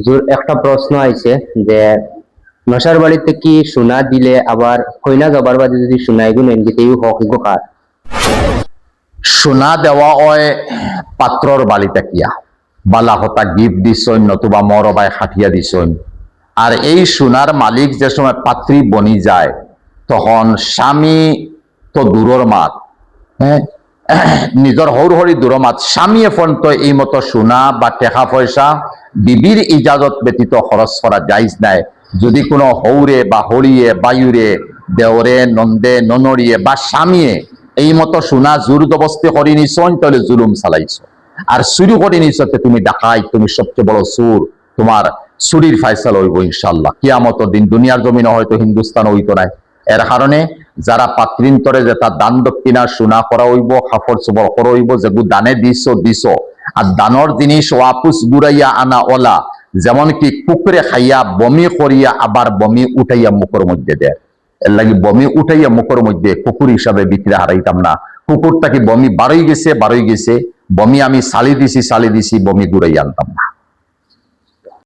হুজুর একটা প্রশ্ন আইছে যে নশার বাড়িতে কি সোনা দিলে আবার কইনা যাবার বাদে যদি সোনা এগুলো এনগিতেই হক এগো কার? সোনা দেওয়া হয় পাত্রর বালিতে কিয়া বালা হতা গিফট দিছইন নতুবা মরবাই খাটিয়া দিছইন। আর এই সোনার মালিক যে সময় পাত্রী বনি যায় তখন স্বামী তো দূরর মাত, হ্যাঁ, নিজের হৌর হরি দূর মাত, স্বামী এখন তো এই মতো সোনা বা টেকা পয়সা বিবির ইজাজত ব্যতীত খরচ করা যাইজ নাই। যদি কোনো হৌরে বা হরিয়ে বায়ুরে দেওরে নন্দে ননরিয়ে বা স্বামীয়ে এই মতো সোনা জোর জবস্তি করে নিছন তাহলে জুলুম চালাইছো। আর চুরি করে নিছতে তুমি ডাকাই, তুমি সবচেয়ে বড় চোর, তোমার চুরির ফাইসাল হইব ইনশাল্লাহ কিয়ামতের দিন। দুনিয়ার জমিনে হয়তো হিন্দুস্তান হইতো নাই। এর কারণে যারা পাত্রিন্তরে যে তার দান দক্ষিণা সোনা করা হইব, কাপড় চোপড় করা হইব, যেগুলো দানে দিছ দিছ। আর দানর জিনিস ওয়াপুস গুড়াইয়া আনা ওলা, যেমন কি কুকুরে খাইয়া বমি করিয়া আবার বমি উঠাইয়া মুখের মধ্যে দেয়। এর লাগি বমি উঠাইয়া মুখের মধ্যে কুকুর হিসাবে বিক্রি হারাইতাম না। কুকুরটাকে বমি বারোই গেছে, বমি আমি সালি দিছি বমি গুড়াইয়া আনতাম না।